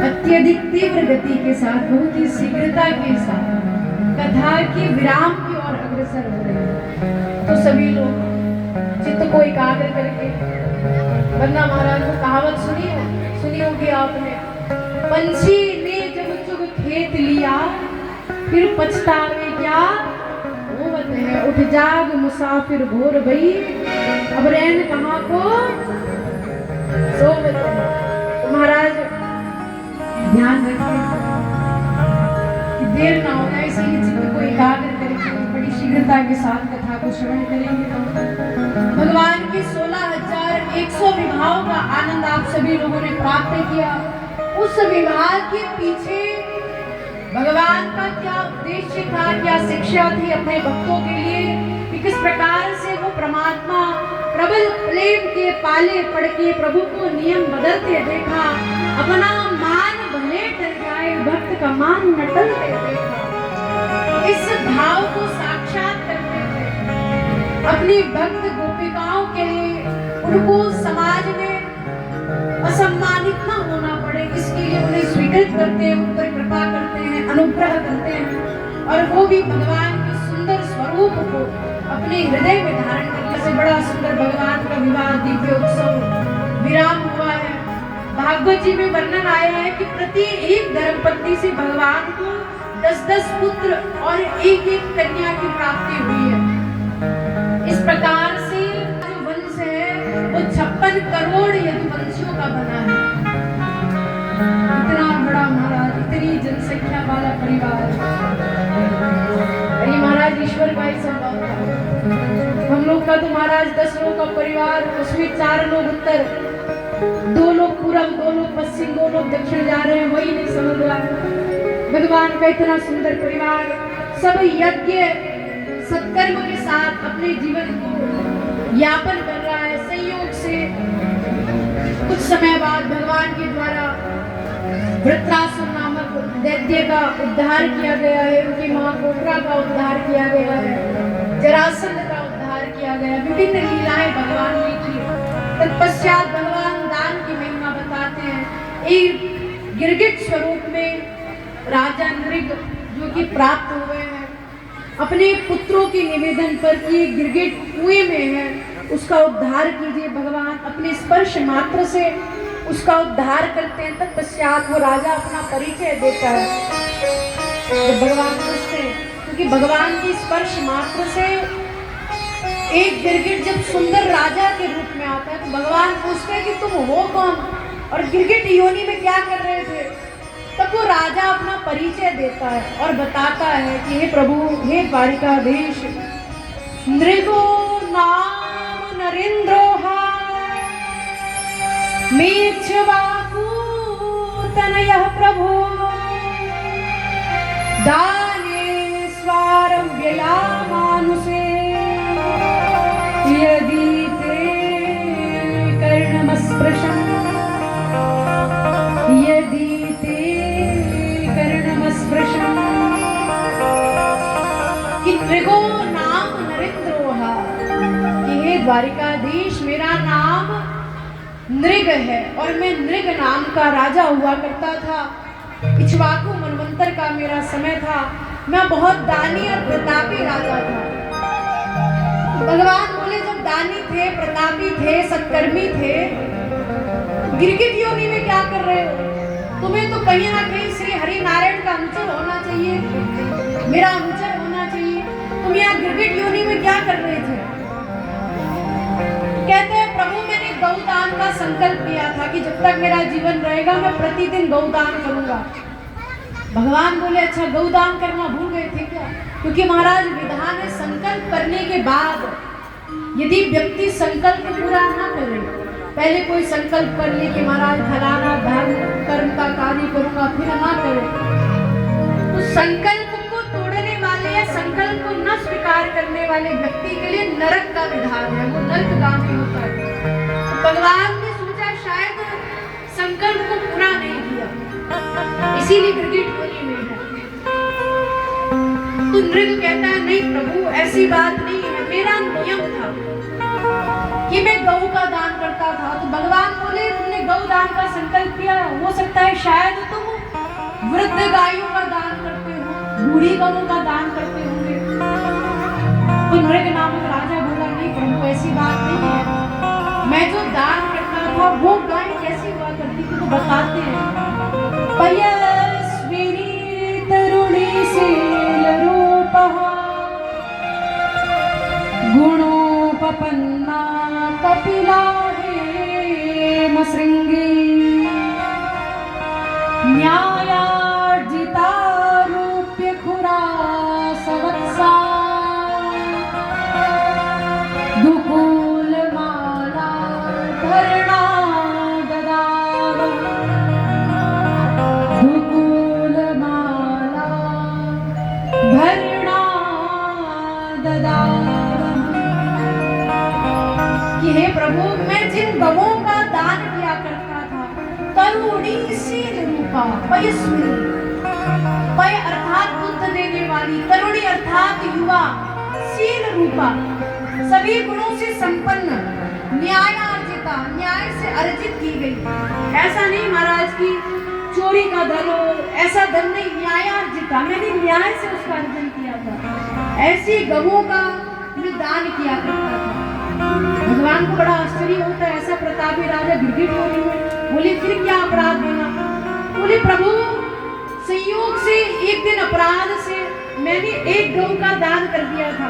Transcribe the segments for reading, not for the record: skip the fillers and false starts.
अत्यधिक तीव्र गति के साथ, बहुत ही शीघ्रता के साथ कथा के विराम की ओर अग्रसर हो रहे हैं। तो सभी लोग चित्त को एकाग्र करके, वरना महाराज को कहावत सुनी होगी आपने, पंछी ने जब चुग खेत लिया फिर पछतावे क्या होवत है, उठ जाग मुसाफिर भोर भई अब रैन कहाँ को सोवत है। तो महाराज ध्यान रखिए कि देर ना हो जाए, इसीलिए चित्त को एकाग्र करेंगे, बड़ी शीघ्रता के साथ कथा को श्रवण करेंगे। भगवान की 16,100 विवाहों का आनंद आप सभी लोगों ने प्राप्त किया। उस विवाह के पीछे भगवान का क्या उद्देश्य था, क्या शिक्षा थी अपने भक्तों के लिए, कि किस प्रकार से वो परमात्मा प्रबल प्रेम के पाले पड़ के प्रभु को नियम बदलते देखा, अपना मान भले टल जाए भक्त का मान न टलते देखा। इस भाव को साक्षात करते थे अपनी भक्त गोपिकाओं के लिए, उनको समाज में असम्मानित न होना पड़े, इसके लिए उन्हें स्वीकृत करते हैं, उन पर कृपा करते हैं, अनुग्रह करते हैं, और वो भी भगवान के सुंदर स्वरूप को अपने हृदय में धारण करने से बड़ा सुंदर भगवान का विवाह दिव्य उत्सव विराम हुआ है। भागवत जी में वर्णन आया है कि प्रति एक धर्मपत्नी से भगवान को 10-10 पुत्र और एक-एक कन्या की प्राप्ति हुई है। इस प्रकार से जो वंश है वो 56 करोड़ यदुवंशियों का बना है। इतना बड़ा महाराज, इतनी जनसंख्या वाला परिवार, ये महाराज ईश्वर का ही संभव था। हम लोग का तो महाराज 10 लोग का परिवार, उसमें 4 लोग उत्तर, 2 लोग पूर्व, 2 लोग पश्चिम, 2 लोग दक्षिण जा रहे हैं, वही नहीं समझ रहा है। भगवान का इतना सुंदर परिवार सब यज्ञ सत्कर्म के साथ अपने जीवन को यापन कर रहा है। संयोग से कुछ समय बाद भगवान के द्वारा वृत्रासुर नामक दैत्य का उद्धार किया गया है, उनकी मां कोकरा का उद्धार किया गया है, जरासंध का उद्धार किया गया, विभिन्न लीलाएं भगवान ने की। तत्पश्चात भगवान दान की महिमा बताते हैं। एक गिरगिट स्वरूप में राजा नृग जो कि प्राप्त हुए हैं, अपने पुत्रों के निवेदन पर कि गिरगिट कुएं में है, उसका उद्धार कीजिए। भगवान अपने स्पर्श मात्र से उसका उद्धार करते हैं। तत्पश्चात वो राजा अपना परिचय देता है जब भगवान पूछते हैं, क्योंकि भगवान की स्पर्श मात्र से एक गिरगिट जब सुंदर राजा के रूप में आता है तो भगवान पूछते हैं कि तुम हो कौन और गिरगिट योनि में क्या कर रहे थे। तब वो राजा अपना परिचय देता है और बताता है कि हे प्रभु, हे द्वारिकाधीश, नृगो नाम नरेंद्रोहा मेच्छवाकु तनयः प्रभो दाने स्वारं व्ययामानुषे यदि ते कर्णमस्पृशं यदि ते कर्णमस्पृशं कि नृगो नाम नरेंद्रोहा, कि हे द्वारिकाधीश, मेरा नाम नृग है और मैं नृग नाम का राजा हुआ करता था। इक्ष्वाकु मनवंतर का मेरा समय था, मैं बहुत दानी और प्रतापी राजा था। भगवान बोले जब दानी थे, प्रतापी थे, सत्कर्मी थे, गिरगिट योनि में क्या कर रहे हो? तुम्हें तो कहीं ना कहीं श्री हरि नारायण का अनुचर होना चाहिए, मेरा अनुचर होना चाहिए। तुम यहाँ गिरगिट योनि में क्या कर रहे थे? कहते हैं प्रभु, मैंने गौदान का संकल्प किया था कि जब तक मेरा जीवन रहेगा मैं प्रतिदिन गौदान करूंगा। भगवान बोले अच्छा, गौदान करना भूल गए थे क्या? क्योंकि महाराज विधान है, संकल्प करने के बाद यदि व्यक्ति संकल्प पूरा ना करे, पहले कोई संकल्प कर ले कि महाराज फलाना धर्म कर्म का कार्य करूंगा, फिर ना करे, तो संकल्प को तोड़ने वाले या संकल्प को न स्वीकार करने वाले व्यक्ति के लिए नरक का विधान है, वो नरकगामी होता है। भगवान ने सोचा शायद संकल्प को पूरा नहीं किया, इसीलिए गिरगिट योनि में है। तो नृग कहता है नहीं प्रभु, ऐसी बात नहीं है, मेरा नियम था कि मैं गऊ का दान करता था। तो भगवान बोले तुमने गौ दान का संकल्प किया, हो सकता है शायद तुम वृद्ध गायों का दान करते हो, बूढ़ी गऊ का दान करते होंगे। तो नृग नामक राजा बोला नहीं प्रभु ऐसी बात नहीं है, मैं जो दान करता था वो गाय कैसी हुआ करती थी तो बताते हैं। पयस्विनी तरुणी शील रूपः गुणोपपन्ना कपिला हेम श्रृंगी न्यायार्जिता रूप्य खुरा सवत्सा दुकूल माला धरणा ददाव दुकूल माला धरणा ददाव। कि हे प्रभु मैं जिन गवों का दान किया करता था, तरुणी शील रूपा पयस्विनी, पय अर्थात दूध देने वाली, तरुणी अर्थात युवा, शील रूपा सभी गुणों से संपन्न, न्याय अर्जिता न्याय से अर्जित की गई। ऐसा नहीं महाराज की चोरी का धन हो, ऐसा धन नहीं, न्याय अर्जिता मैंने न्याय से उसका अर्जन किया था। ऐसी गवों का मैं दान किया करता था। भगवान को बड़ा आश्चर्य होता है, ऐसा प्रतापी राजा गिरगिट बोले फिर क्या अपराध बना? बोले प्रभु संयोग से एक दिन अपराध से मैंने एक गऊ का दान कर दिया था,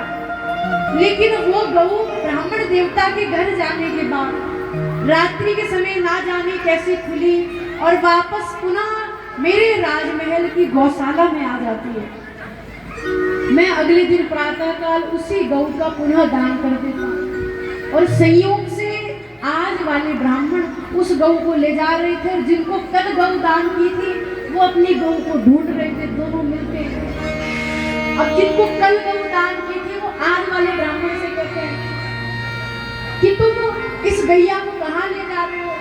लेकिन वो गऊ ब्राह्मण देवता के घर जाने के बाद रात्रि के समय ना जाने कैसे खुली और वापस पुनः मेरे राजमहल की गौशाला में आ जाती है। मैं अगले दिन प्रातः काल उसी गऊ का पुनः दान कर देता और संयोग से आज वाले ब्राह्मण उस गऊ को ले जा रहे थे और जिनको कल गऊ दान की थी वो अपनी गऊ को ढूंढ रहे थे, दोनों मिलते हैं। अब जिनको कल गऊ दान की थी वो आज वाले ब्राह्मण से कहते हैं कि तुम इस गैया को कहाँ ले जा रहे हो,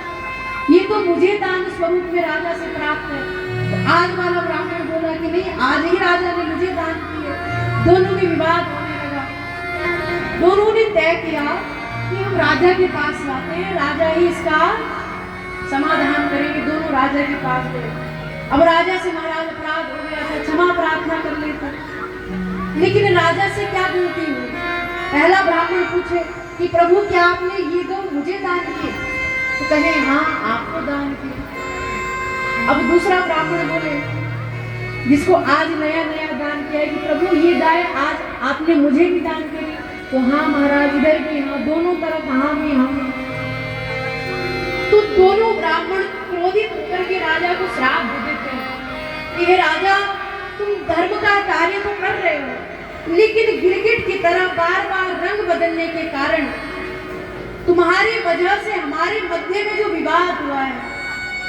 ये तो मुझे दान स्वरूप में राजा से प्राप्त है। तो आज वाला ब्राह्मण बोला कि नहीं, आज ही राजा ने मुझे दान की है। दोनों में विवाद होने लगा। दोनों ने तय किया कि हम राजा के पास जाते हैं, राजा ही इसका समाधान करेंगे। दोनों राजा के पास गए। अब राजा से महाराज अपराध हो गया था, क्षमा प्रार्थना कर लेता, लेकिन राजा से क्या गलती हुई? पहला ब्राह्मण पूछे कि प्रभु क्या आपने ये गौ मुझे दान किए? तो कहे हाँ आपको दान किए। अब दूसरा ब्राह्मण बोले जिसको आज नया नया दान किया है कि प्रभु ये गाय आज आपने मुझे भी दान करी। तो हाँ महाराज इधर भी हाँ, दोनों तरफ हाँ भी हाँ। तो दोनों ब्राह्मण क्रोधित होकर के राजा को श्राप दे देते हैं कि हे राजा तुम धर्म का कार्य तो कर रहे हो, लेकिन गिरगिट की तरह बार बार रंग बदलने के कारण तुम्हारी वजह से हमारे मध्य में जो विवाद हुआ है,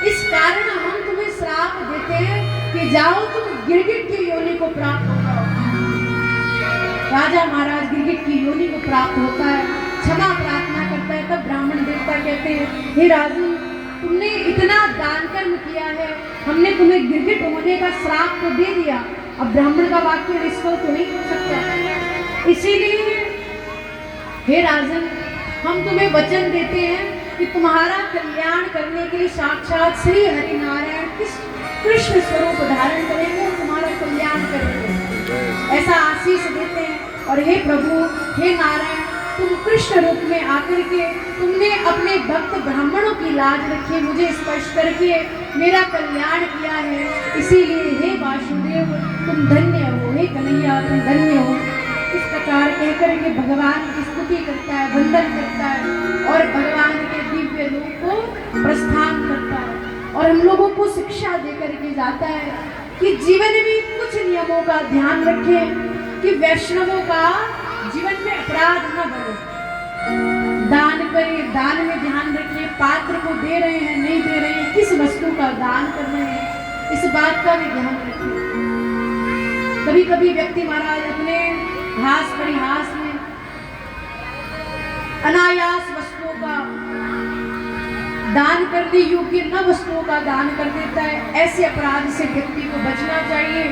इस कारण हम तुम्हें श्राप देते हैं कि जाओ तुम गिरगिट की योनि को प्राप्त हो जाओ। राजा महाराज गिरगिट की योनि को प्राप्त होता है, क्षमा प्रार्थना करता है। तब ब्राह्मण देवता कहते हैं हे राजू तुमने इतना दान कर्म किया है, हमने तुम्हें गिरगिट होने का श्राप तो दे दिया, अब ब्राह्मण का वाक्य रिश्ता तो नहीं हो सकता। इसीलिए हे राजन हम तुम्हें वचन देते हैं कि तुम्हारा कल्याण करने के लिए साक्षात श्री हरि नारायण कृष्ण स्वरूप धारण करेंगे और तुम्हारा कल्याण करेंगे, ऐसा आशीष देते हैं। और हे प्रभु हे नारायण तुम कृष्ण रूप में आकर के तुमने अपने भक्त ब्राह्मणों की लाज रखी, मुझे स्पर्श करके मेरा कल्याण किया है, इसीलिए हे वासुदेव तुम धन्य हो, हे कन्हैया तुम धन्य हो। इस प्रकार कहकर के भगवान की स्तुति करता है, वंदन करता है और भगवान के दिव्य रूप को प्रस्थान करता है और हम लोगों को शिक्षा देकर के जाता है कि जीवन में कुछ नियमों का ध्यान रखें कि वैष्णवों का जीवन में अपराध न बढ़े। दान करें, दान में ध्यान रखिए, पात्र को दे रहे हैं नहीं दे रहे हैं, किस वस्तु का दान कर रहे हैं, इस बात का भी ध्यान रखिए। कभी कभी व्यक्ति महाराज अपने हास परिहास में अनायास वस्तुओं का दान करने योग्य न वस्तुओं का दान कर देता है। ऐसे अपराध से व्यक्ति को बचना चाहिए,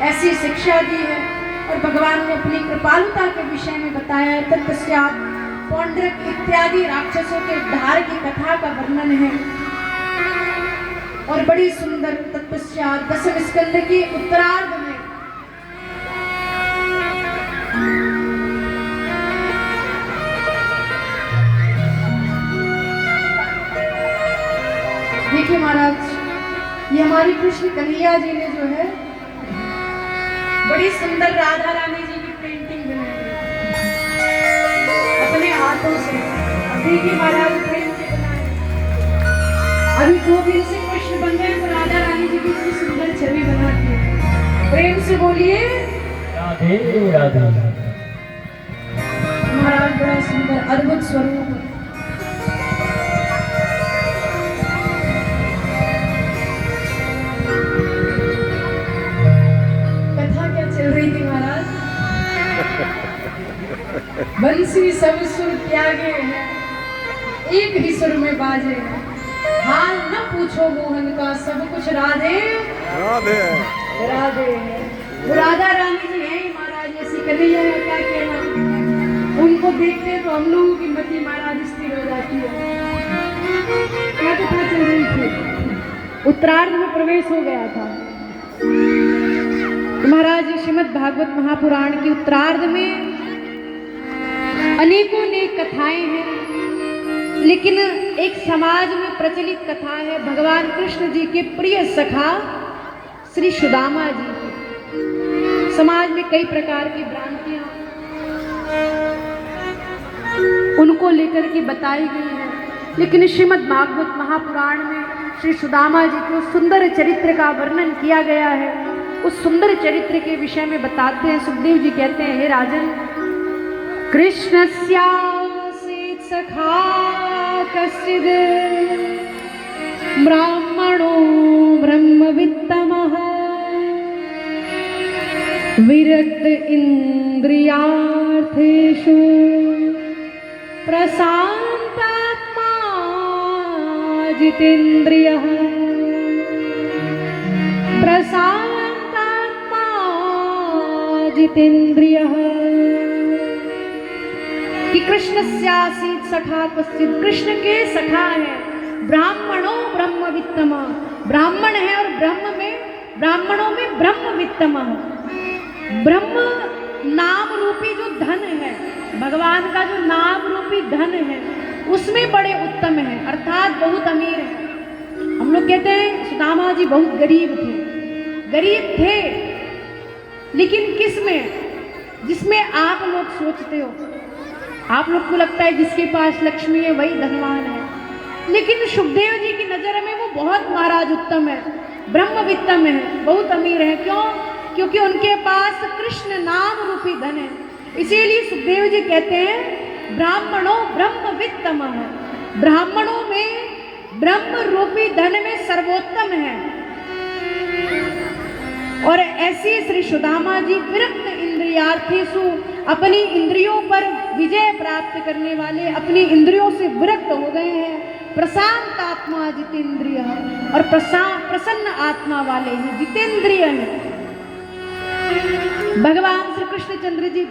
ऐसी शिक्षा दी है और भगवान ने अपनी कृपालुता के विषय में बताया है। तत्पश्चात पौंड्रक इत्यादि राक्षसों के उद्धार की कथा का वर्णन है। और बड़ी सुंदर तत्पश्चात दसम स्कंद के उत्तरार्ध में देखिए महाराज, ये हमारी कृष्ण कन्हैया जी ने जो है बड़ी सुंदर राधा रानी जी की पेंटिंग बनाई अपने हाथों से। अब देखिए महाराज प्रेम से बनाए, अभी 2 दिन से कृष्ण बन गए तो राधा रानी जी की इतनी सुंदर छवि बनाती है। प्रेम से बोलिए राधे राधे। महाराज बड़ा सुंदर अद्भुत स्वरूप है। बंसी सब सुर त्यागे है, एक ही सुर में बाजे है। हाल न पूछो मोहन का, सब कुछ राधे राधे राधे है। वो राधा रानी जी है महाराज, ऐसी कन्हैया है, क्या कहना। उनको देखते तो हम लोगों की मति महाराज स्थिर हो जाती है। क्या कथा चल रही थी, उत्तरार्ध में प्रवेश हो गया था महाराज। श्रीमद् भागवत महापुराण की उत्तरार्ध में अनेकों नेक कथाएं हैं, लेकिन एक समाज में प्रचलित कथा है भगवान कृष्ण जी के प्रिय सखा श्री सुदामा जी की। समाज में कई प्रकार की भ्रांतियां उनको लेकर के बताई गई हैं, लेकिन श्रीमद् भागवत महापुराण में श्री सुदामा जी के उस सुंदर चरित्र का वर्णन किया गया है। उस सुंदर चरित्र के विषय में बताते हैं। सुखदेव जी कहते हैं, हे राजन, कृष्णस्यासीत् सखा कश्चिद् ब्राह्मणो ब्रह्मवित्तमः विरक्त इन्द्रियार्थेषु प्रशान्तात्मा जितेन्द्रियः प्रशान्तात्मा जितेन्द्रियः। कि कृष्णस्यासीत् सखा कश्चित्, कृष्ण के सखा है ब्राह्मणों ब्रह्मवित्तम, ब्राह्मण है और ब्राह्मणों में ब्रह्मवित्तम। ब्रह्म नाम रूपी जो धन है, भगवान का जो नाम रूपी धन है, उसमें बड़े उत्तम है, अर्थात बहुत अमीर है। हम लोग कहते हैं सुदामा जी बहुत गरीब थे, लेकिन किस में? जिसमें आप लोग सोचते हो, आप लोग को लगता है जिसके पास लक्ष्मी है वही धनवान है, लेकिन सुखदेव जी की नजर में वो बहुत महाराज उत्तम है, ब्रह्मवित्तम है, बहुत अमीर है। क्यों? क्योंकि उनके पास कृष्ण नाम रूपी धन है। इसीलिए सुखदेव जी कहते हैं ब्राह्मणों ब्रह्मवित्तम, ब्राह्मणों में ब्रह्म रूपी धन में सर्वोत्तम है। और ऐसे श्री सुदामा जी विरक्त इंद्रियार्थेषु, अपनी इंद्रियों पर विजय प्राप्त करने वाले, अपनी इंद्रियों से विरक्त हो गए हैं। प्रशांत आत्मा जितेंद्रिय, और प्रसन्न आत्मा वाले हैं, जितेंद्रिय हैं। भगवान श्री कृष्णचंद्र जी